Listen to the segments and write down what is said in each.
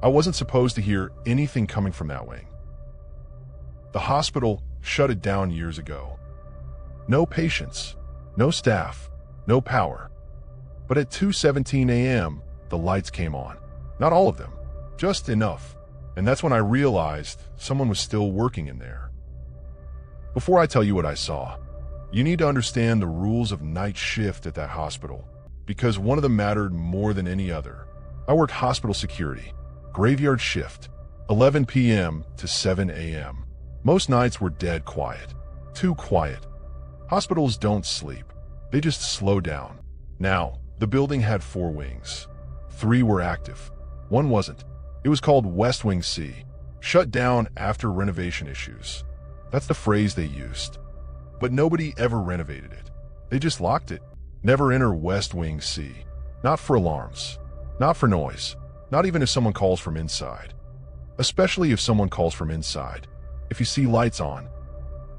I wasn't supposed to hear anything coming from that wing. The hospital shut it down years ago. No patients, no staff, no power. But at 2:17 a.m., the lights came on. Not all of them, just enough. And that's when I realized someone was still working in there. Before I tell you what I saw, you need to understand the rules of night shift at that hospital, because one of them mattered more than any other. I worked hospital security, graveyard shift, 11 p.m. to 7 a.m. Most nights were dead quiet, too quiet. Hospitals don't sleep, they just slow down. Now, the building had 4 wings. 3 were active, 1 wasn't. It was called West Wing C, shut down after renovation issues. That's the phrase they used. But nobody ever renovated it. They just locked it. Never enter West Wing C. Not for alarms. Not for noise. Not even if someone calls from inside. Especially if someone calls from inside. If you see lights on,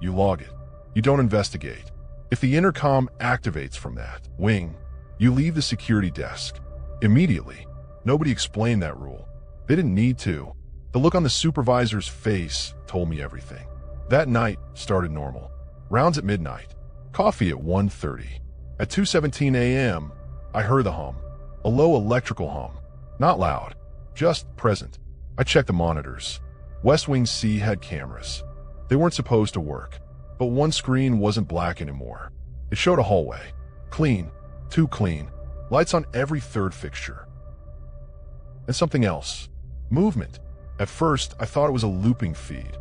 you log it. You don't investigate. If the intercom activates from that wing, you leave the security desk. Immediately. Nobody explained that rule. They didn't need to. The look on the supervisor's face told me everything. That night started normal. Rounds at midnight. Coffee at 1:30. At 2:17 a.m., I heard the hum. A low electrical hum. Not loud. Just present. I checked the monitors. West Wing C had cameras. They weren't supposed to work. But one screen wasn't black anymore. It showed a hallway. Clean. Too clean. Lights on every 3rd fixture. And something else. Movement. At first, I thought it was a looping feed.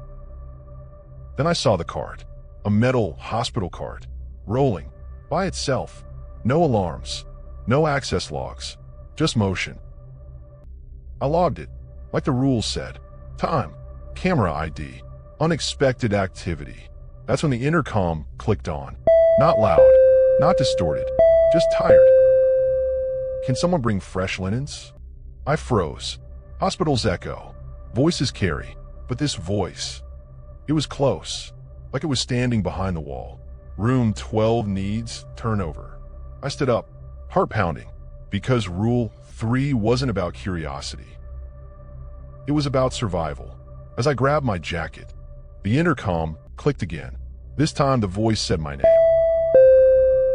Then I saw the cart. A metal hospital cart. Rolling. By itself. No alarms. No access logs. Just motion. I logged it. Like the rules said. Time. Camera ID. Unexpected activity. That's when the intercom clicked on. Not loud. Not distorted. Just tired. Can someone bring fresh linens? I froze. Hospitals echo. Voices carry. But this voice, it was close. Like it was standing behind the wall. Room 12 needs turnover. I stood up, heart pounding, because Rule 3 wasn't about curiosity. It was about survival. As I grabbed my jacket, the intercom clicked again. This time the voice said my name.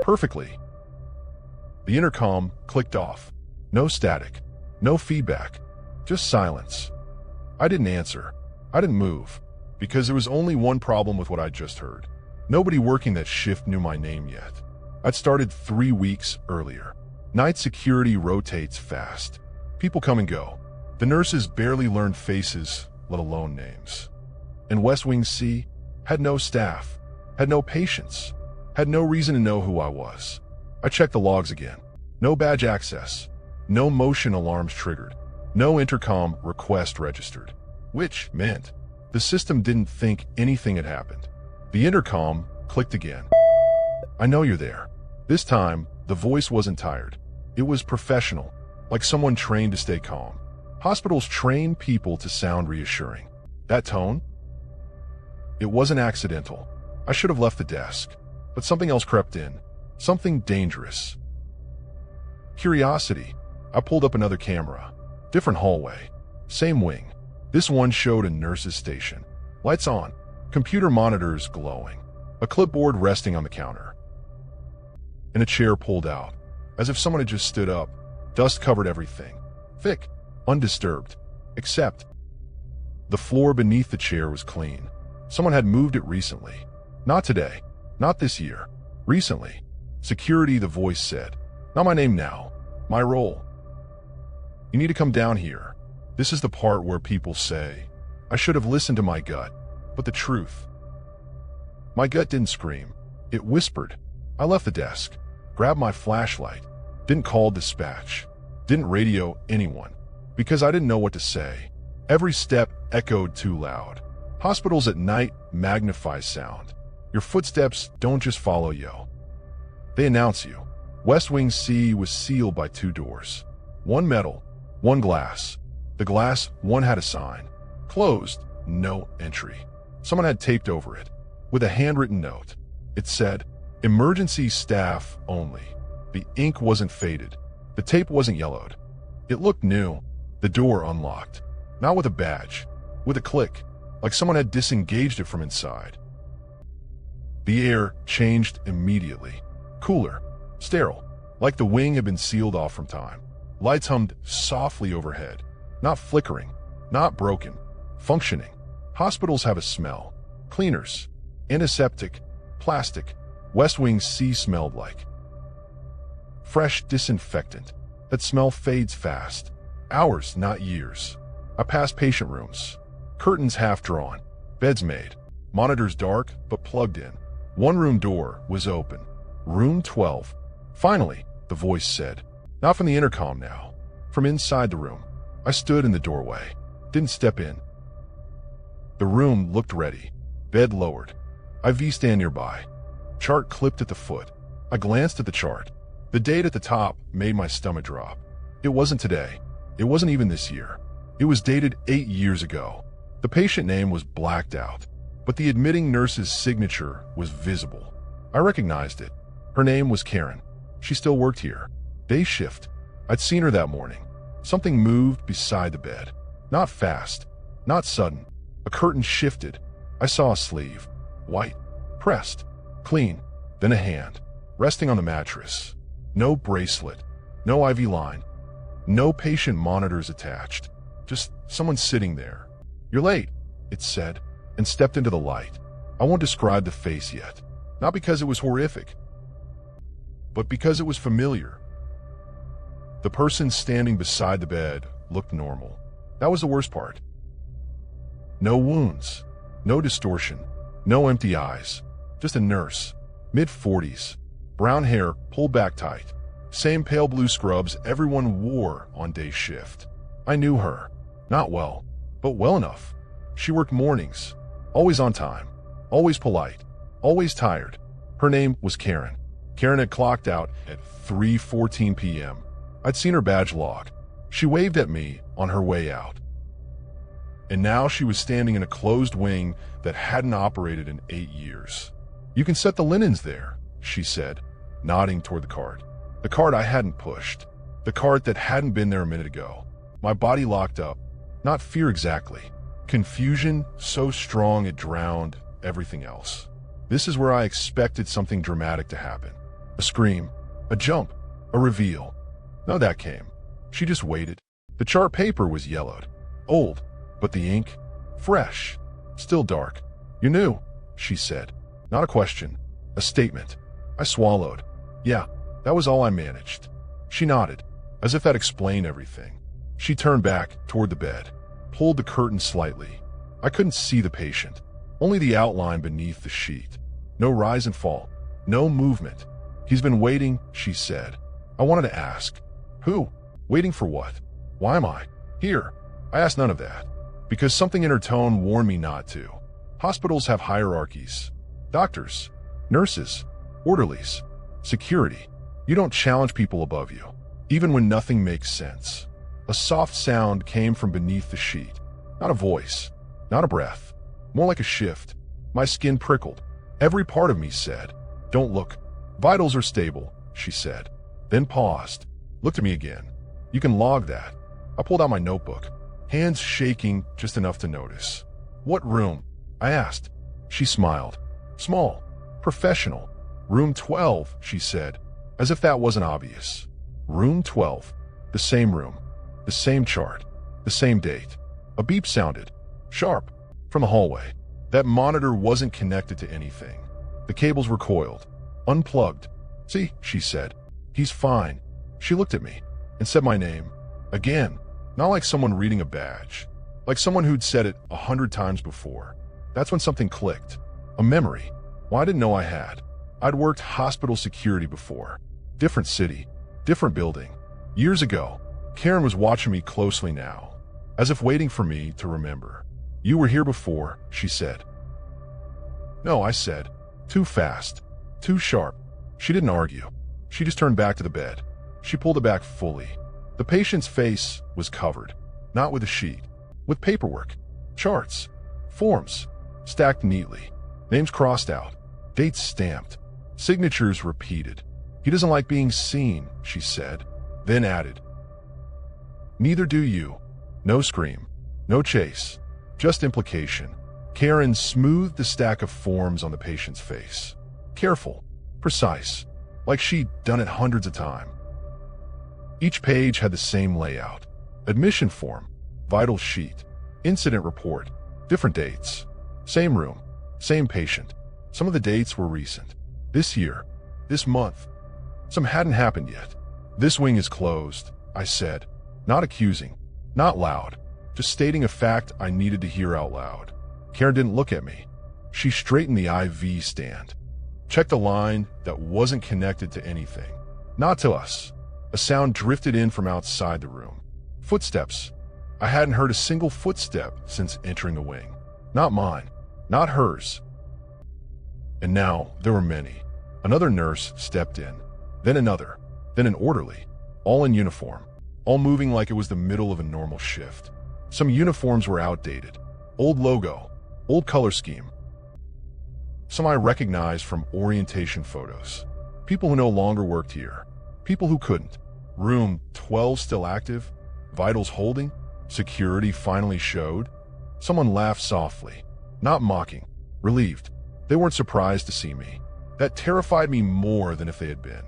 Perfectly. The intercom clicked off. No static. No feedback. Just silence. I didn't answer. I didn't move. Because there was only one problem with what I just heard. Nobody working that shift knew my name yet. I'd started 3 weeks earlier. Night security rotates fast. People come and go. The nurses barely learned faces, let alone names. And West Wing C had no staff, had no patience, had no reason to know who I was. I checked the logs again. No badge access. No motion alarms triggered. No intercom request registered. Which meant the system didn't think anything had happened. The intercom clicked again. I know you're there. This time, the voice wasn't tired. It was professional, like someone trained to stay calm. Hospitals train people to sound reassuring. That tone? It wasn't accidental. I should have left the desk. But something else crept in. Something dangerous. Curiosity. I pulled up another camera. Different hallway. Same wing. This one showed a nurse's station. Lights on. Computer monitors glowing. A clipboard resting on the counter. And a chair pulled out. As if someone had just stood up. Dust covered everything. Thick. Undisturbed. Except the floor beneath the chair was clean. Someone had moved it recently. Not today. Not this year. Recently. Security, the voice said. Not my name now. My role. You need to come down here. This is the part where people say, I should have listened to my gut. But the truth. My gut didn't scream. It whispered. I left the desk. Grabbed my flashlight. Didn't call dispatch. Didn't radio anyone. Because I didn't know what to say. Every step echoed too loud. Hospitals at night magnify sound. Your footsteps don't just follow you. They announce you. West Wing C was sealed by 2 doors. One metal, one glass. The glass, one had a sign. Closed, no entry. Someone had taped over it, with a handwritten note. It said, emergency staff only. The ink wasn't faded. The tape wasn't yellowed. It looked new. The door unlocked. Not with a badge. With a click, like someone had disengaged it from inside. The air changed immediately. Cooler, sterile, like the wing had been sealed off from time. Lights hummed softly overhead, not flickering, not broken, functioning. Hospitals have a smell. Cleaners, antiseptic, plastic. West Wing's sea smelled like fresh disinfectant. That smell fades fast. Hours, not years. I pass patient rooms. Curtains half drawn. Beds made. Monitors dark, but plugged in. One room door was open. Room 12. Finally, the voice said. Not from the intercom now. From inside the room. I stood in the doorway. Didn't step in. The room looked ready. Bed lowered. IV stand nearby. Chart clipped at the foot. I glanced at the chart. The date at the top made my stomach drop. It wasn't today. It wasn't even this year. It was dated 8 years ago. The patient name was blacked out, but the admitting nurse's signature was visible. I recognized it. Her name was Karen. She still worked here. Day shift. I'd seen her that morning. Something moved beside the bed. Not fast. Not sudden. A curtain shifted. I saw a sleeve. White. Pressed. Clean. Then a hand. Resting on the mattress. No bracelet. No IV line. No patient monitors attached. Just someone sitting there. You're late, it said, and stepped into the light. I won't describe the face yet. Not because it was horrific, but because it was familiar. The person standing beside the bed looked normal. That was the worst part. No wounds, no distortion, no empty eyes. Just a nurse, mid-40s, brown hair pulled back tight. Same pale blue scrubs everyone wore on day shift. I knew her. Not well, but well enough. She worked mornings, always on time, always polite, always tired. Her name was Karen. Karen had clocked out at 3:14 p.m. I'd seen her badge log. She waved at me on her way out. And now she was standing in a closed wing that hadn't operated in 8 years. You can set the linens there, she said, nodding toward the cart. The cart I hadn't pushed. The cart that hadn't been there a minute ago. My body locked up. Not fear exactly. Confusion so strong it drowned everything else. This is where I expected something dramatic to happen. A scream, a jump, a reveal. None of that came. She just waited. The chart paper was yellowed. Old, but the ink, fresh, still dark. You knew, she said. Not a question, a statement. I swallowed. Yeah, that was all I managed. She nodded, as if that explained everything. She turned back toward the bed, pulled the curtain slightly. I couldn't see the patient, only the outline beneath the sheet. No rise and fall, no movement. He's been waiting, she said. I wanted to ask. Who? Waiting for what? Why am I here? I asked none of that, because something in her tone warned me not to. Hospitals have hierarchies. Doctors, nurses, orderlies, security. You don't challenge people above you, even when nothing makes sense. A soft sound came from beneath the sheet. Not a voice, not a breath, more like a shift. My skin prickled. Every part of me said, "Don't look. Vitals are stable," she said. Then paused, looked at me again. You can log that. I pulled out my notebook, hands shaking just enough to notice. What room? I asked. She smiled. Small, professional. Room 12, she said, as if that wasn't obvious. Room 12. The same room. The same chart. The same date. A beep sounded. Sharp. From the hallway. That monitor wasn't connected to anything. The cables were coiled. Unplugged. See, she said. He's fine. She looked at me and said my name. Again. Not like someone reading a badge. Like someone who'd said it 100 times before. That's when something clicked. A memory. Well, I didn't know I had. I'd worked hospital security before. Different city. Different building. Years ago. Karen was watching me closely now, as if waiting for me to remember. You were here before, she said. No, I said. Too fast. Too sharp. She didn't argue. She just turned back to the bed. She pulled it back fully. The patient's face was covered, not with a sheet, with paperwork, charts, forms, stacked neatly, names crossed out, dates stamped, signatures repeated. He doesn't like being seen, she said, then added. Neither do you. No scream, No chase, just implication. Karen smoothed the stack of forms on the patient's face. Careful, precise, like she'd done it hundreds of times. Each page had the same layout. Admission form, vital sheet, incident report, different dates. Same room, same patient. Some of the dates were recent. This year, this month. Some hadn't happened yet. This wing is closed, I said. Not accusing, not loud, just stating a fact I needed to hear out loud. Karen didn't look at me. She straightened the IV stand. Checked a line that wasn't connected to anything. Not to us. A sound drifted in from outside the room. Footsteps. I hadn't heard a single footstep since entering the wing. Not mine. Not hers. And now there were many. Another nurse stepped in. Then another. Then an orderly. All in uniform. All moving like it was the middle of a normal shift. Some uniforms were outdated. Old logo. Old color scheme. Some I recognized from orientation photos. People who no longer worked here. People who couldn't. Room 12 still active. Vitals holding. Security finally showed. Someone laughed softly. Not mocking. Relieved. They weren't surprised to see me. That terrified me more than if they had been.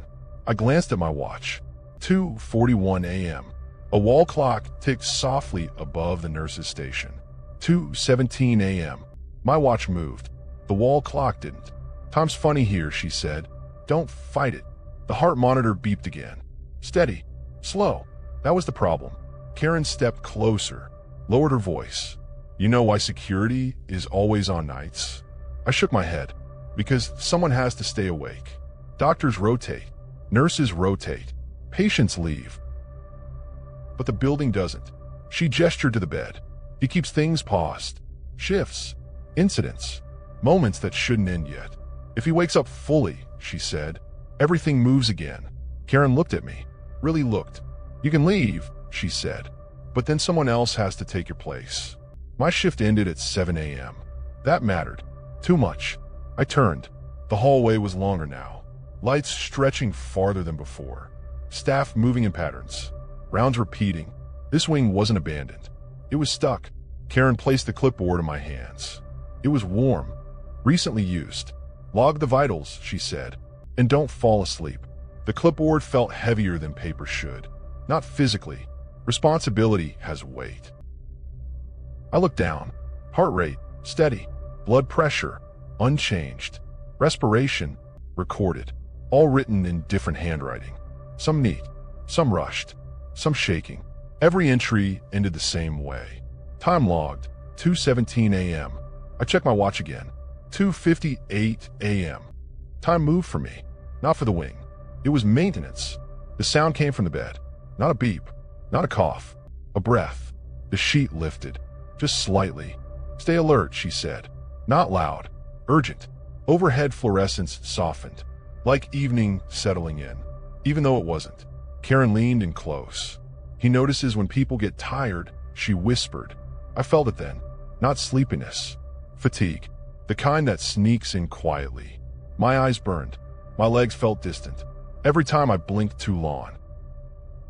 I glanced at my watch. 2:41 a.m. A wall clock ticked softly above the nurse's station. 2:17 a.m. My watch moved. The wall clock didn't. Time's funny here, she said. Don't fight it. The heart monitor beeped again. Steady. Slow. That was the problem. Karen stepped closer, lowered her voice. You know why security is always on nights? I shook my head. Because someone has to stay awake. Doctors rotate. Nurses rotate. Patients leave. But the building doesn't. She gestured to the bed. He keeps things paused. Shifts. Incidents. Moments that shouldn't end yet. If he wakes up fully, she said, everything moves again. Karen looked at me. Really looked. You can leave, she said. But then someone else has to take your place. My shift ended at 7 a.m. That mattered. Too much. I turned. The hallway was longer now. Lights stretching farther than before. Staff moving in patterns. Rounds repeating. This wing wasn't abandoned. It was stuck. Karen placed the clipboard in my hands. It was warm. Recently used. Log the vitals, she said. And don't fall asleep. The clipboard felt heavier than paper should. Not physically. Responsibility has weight. I looked down. Heart rate, steady. Blood pressure, unchanged. Respiration, recorded. All written in different handwriting. Some neat, some rushed, some shaking. Every entry ended the same way. Time logged, 2:17 a.m. I checked my watch again. 2:58 a.m. Time moved for me, not for the wing. It was maintenance. The sound came from the bed. Not a beep, not a cough, a breath. The sheet lifted, just slightly. Stay alert, she said. Not loud, urgent. Overhead fluorescence softened, like evening settling in, even though it wasn't. Karen leaned in close. He notices when people get tired, she whispered. I felt it then. Not sleepiness. Fatigue. The kind that sneaks in quietly. My eyes burned. My legs felt distant. Every time I blinked too long.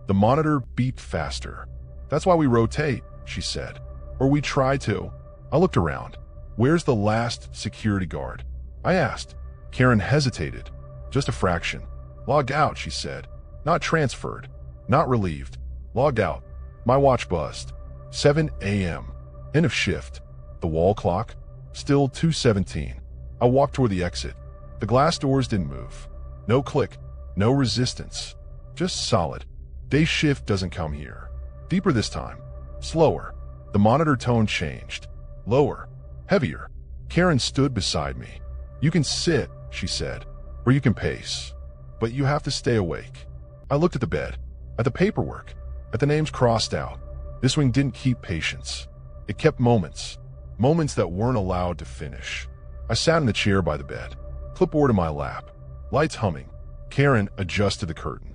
The monitor beeped faster. That's why we rotate, she said. Or we try to. I looked around. Where's the last security guard? I asked. Karen hesitated. Just a fraction. Logged out, she said. Not transferred. Not relieved. Logged out. My watch buzzed. 7 a.m. End of shift. The wall clock. Still 2:17. I walked toward the exit. The glass doors didn't move. No click. No resistance. Just solid. Day shift doesn't come here. Deeper this time. Slower. The monitor tone changed. Lower. Heavier. Karen stood beside me. You can sit, she said, or you can pace. But you have to stay awake. I looked at the bed, at the paperwork, at the names crossed out. This wing didn't keep patience. It kept moments. Moments that weren't allowed to finish. I sat in the chair by the bed, clipboard in my lap, lights humming. Karen adjusted the curtain.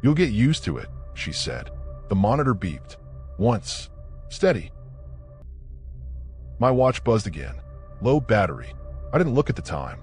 You'll get used to it, she said. The monitor beeped. Once. Steady. My watch buzzed again. Low battery. I didn't look at the time.